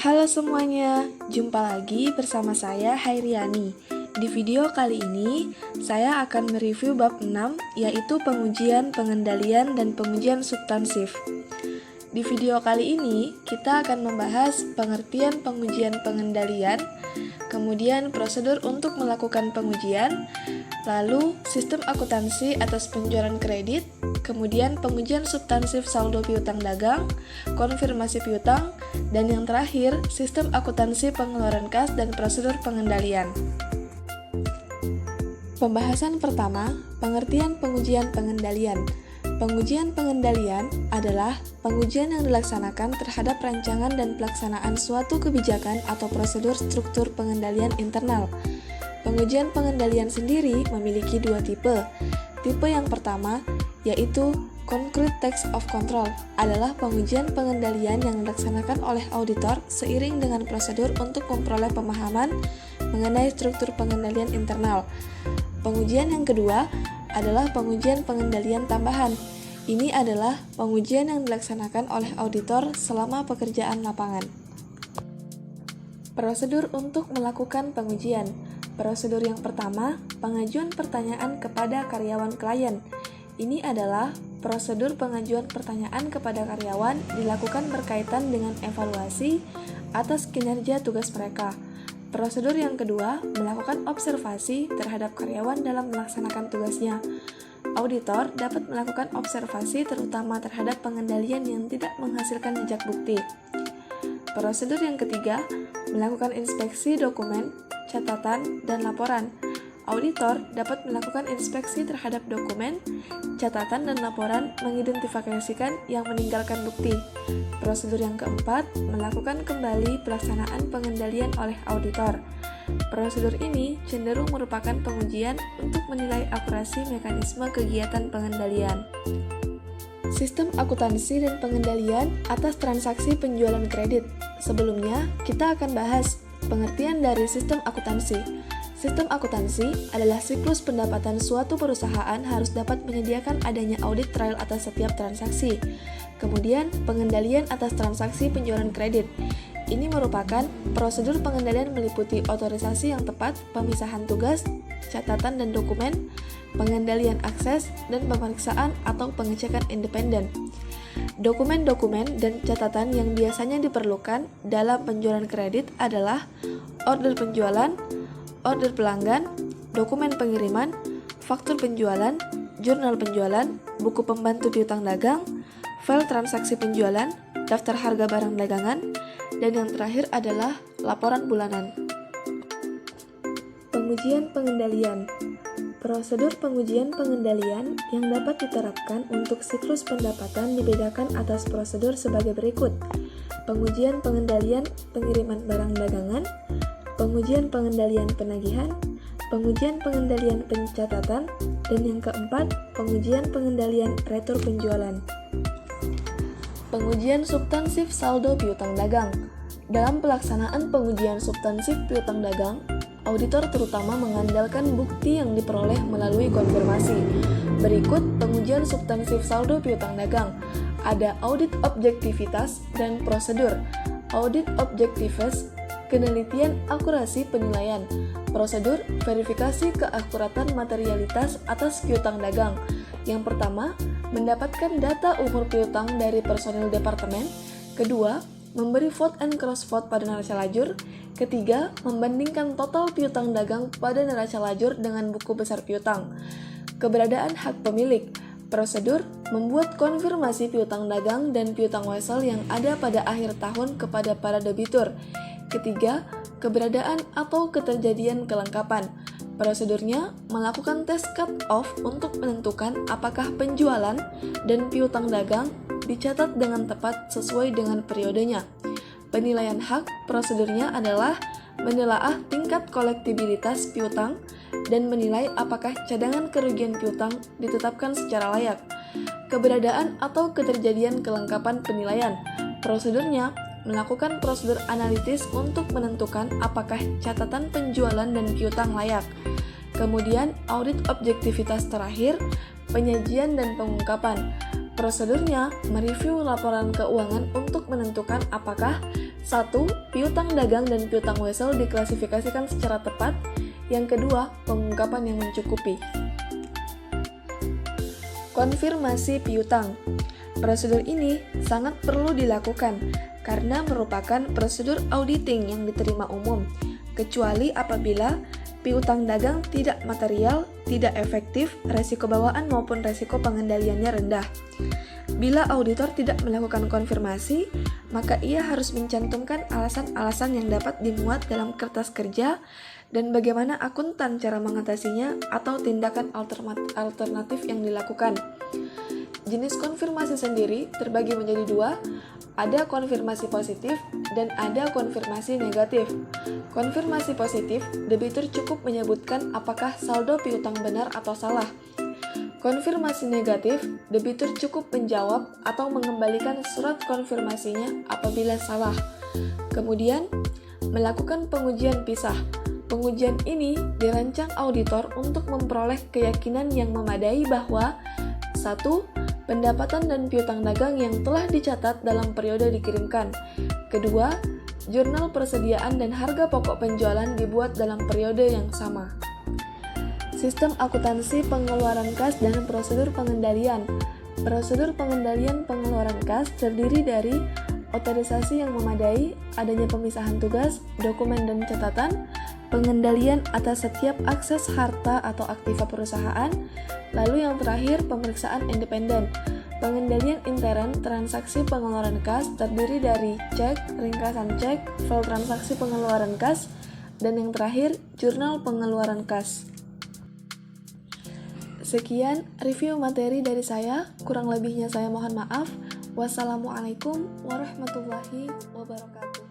Halo semuanya, jumpa lagi bersama saya Hairiani. Di video kali ini, saya akan mereview bab 6, yaitu pengujian, pengendalian, dan pengujian substansif. Di video kali ini, kita akan membahas pengertian pengujian pengendalian, kemudian prosedur untuk melakukan pengujian, lalu sistem akuntansi atas penjualan kredit, kemudian pengujian substansif saldo piutang dagang, konfirmasi piutang, dan yang terakhir, sistem akuntansi pengeluaran kas dan prosedur pengendalian. Pembahasan pertama, pengertian pengujian pengendalian. Pengujian pengendalian adalah pengujian yang dilaksanakan terhadap rancangan dan pelaksanaan suatu kebijakan atau prosedur struktur pengendalian internal. Pengujian pengendalian sendiri memiliki dua tipe. Tipe yang pertama, yaitu Concrete Text of Control, adalah pengujian pengendalian yang dilaksanakan oleh auditor seiring dengan prosedur untuk memperoleh pemahaman mengenai struktur pengendalian internal. Pengujian yang kedua adalah pengujian pengendalian tambahan. Ini adalah pengujian yang dilaksanakan oleh auditor selama pekerjaan lapangan. Prosedur untuk melakukan pengujian. Prosedur yang pertama, pengajuan pertanyaan kepada karyawan klien. Ini adalah prosedur pengajuan pertanyaan kepada karyawan dilakukan berkaitan dengan evaluasi atas kinerja tugas mereka. Prosedur yang kedua, melakukan observasi terhadap karyawan dalam melaksanakan tugasnya. Auditor dapat melakukan observasi terutama terhadap pengendalian yang tidak menghasilkan jejak bukti. Prosedur yang ketiga, melakukan inspeksi dokumen, catatan, dan laporan. Auditor dapat melakukan inspeksi terhadap dokumen, catatan, dan laporan mengidentifikasikan yang meninggalkan bukti. Prosedur yang keempat, melakukan kembali pelaksanaan pengendalian oleh auditor. Prosedur ini cenderung merupakan pengujian untuk menilai akurasi mekanisme kegiatan pengendalian. Sistem akuntansi dan pengendalian atas transaksi penjualan kredit. Sebelumnya, kita akan bahas pengertian dari sistem akuntansi. Sistem akuntansi adalah siklus pendapatan suatu perusahaan harus dapat menyediakan adanya audit trial atas setiap transaksi. Kemudian, pengendalian atas transaksi penjualan kredit. Ini merupakan prosedur pengendalian meliputi otorisasi yang tepat, pemisahan tugas, catatan dan dokumen, pengendalian akses, dan pemeriksaan atau pengecekan independen. Dokumen-dokumen dan catatan yang biasanya diperlukan dalam penjualan kredit adalah order penjualan, order pelanggan, dokumen pengiriman, faktur penjualan, jurnal penjualan, buku pembantu piutang dagang, file transaksi penjualan, daftar harga barang dagangan, dan yang terakhir adalah laporan bulanan. Pengujian pengendalian. Prosedur pengujian pengendalian yang dapat diterapkan untuk siklus pendapatan dibedakan atas prosedur sebagai berikut. Pengujian pengendalian pengiriman barang dagangan, pengujian pengendalian penagihan, pengujian pengendalian pencatatan, dan yang keempat, pengujian pengendalian retur penjualan. Pengujian substansif saldo piutang dagang. Dalam pelaksanaan pengujian substansif piutang dagang, auditor terutama mengandalkan bukti yang diperoleh melalui konfirmasi. Berikut pengujian substansif saldo piutang dagang. Ada audit objektivitas dan prosedur. Audit objektivitas, penelitian akurasi penilaian. Prosedur verifikasi keakuratan materialitas atas piutang dagang. Yang pertama, mendapatkan data umur piutang dari personil departemen. Kedua, memberi vote and cross vote pada neraca lajur. Ketiga, membandingkan total piutang dagang pada neraca lajur dengan buku besar piutang. Keberadaan hak pemilik. Prosedur membuat konfirmasi piutang dagang dan piutang wesel yang ada pada akhir tahun kepada para debitur. Ketiga, keberadaan atau keterjadian kelengkapan. Prosedurnya melakukan tes cut-off untuk menentukan apakah penjualan dan piutang dagang dicatat dengan tepat sesuai dengan periodenya. Penilaian hak prosedurnya adalah menelaah tingkat kolektibilitas piutang dan menilai apakah cadangan kerugian piutang ditetapkan secara layak. Keberadaan atau keterjadian kelengkapan penilaian. Prosedurnya melakukan prosedur analitis untuk menentukan apakah catatan penjualan dan piutang layak. Kemudian, audit objektivitas terakhir, penyajian dan pengungkapan. Prosedurnya mereview laporan keuangan untuk menentukan apakah 1. Piutang dagang dan piutang wesel diklasifikasikan secara tepat. Yang kedua, pengungkapan yang mencukupi. Konfirmasi piutang. Prosedur ini sangat perlu dilakukan karena merupakan prosedur auditing yang diterima umum, kecuali apabila piutang dagang tidak material, tidak efektif, resiko bawaan maupun resiko pengendaliannya rendah. Bila auditor tidak melakukan konfirmasi, maka ia harus mencantumkan alasan-alasan yang dapat dimuat dalam kertas kerja dan bagaimana akuntan cara mengatasinya atau tindakan alternatif yang dilakukan. Jenis konfirmasi sendiri terbagi menjadi dua, ada konfirmasi positif dan ada konfirmasi negatif. Konfirmasi positif, debitur cukup menyebutkan apakah saldo piutang benar atau salah. Konfirmasi negatif, debitur cukup menjawab atau mengembalikan surat konfirmasinya apabila salah. Kemudian, melakukan pengujian pisah. Pengujian ini dirancang auditor untuk memperoleh keyakinan yang memadai bahwa 1. Pendapatan dan piutang dagang yang telah dicatat dalam periode dikirimkan. Kedua, jurnal persediaan dan harga pokok penjualan dibuat dalam periode yang sama. Sistem akuntansi pengeluaran kas dan prosedur pengendalian. Prosedur pengendalian pengeluaran kas terdiri dari otorisasi yang memadai, adanya pemisahan tugas, dokumen dan catatan, pengendalian atas setiap akses harta atau aktiva perusahaan, lalu yang terakhir pemeriksaan independen. Pengendalian intern transaksi pengeluaran kas terdiri dari cek, ringkasan cek, file transaksi pengeluaran kas, dan yang terakhir jurnal pengeluaran kas. Sekian review materi dari saya, kurang lebihnya saya mohon maaf. Wassalamualaikum warahmatullahi wabarakatuh.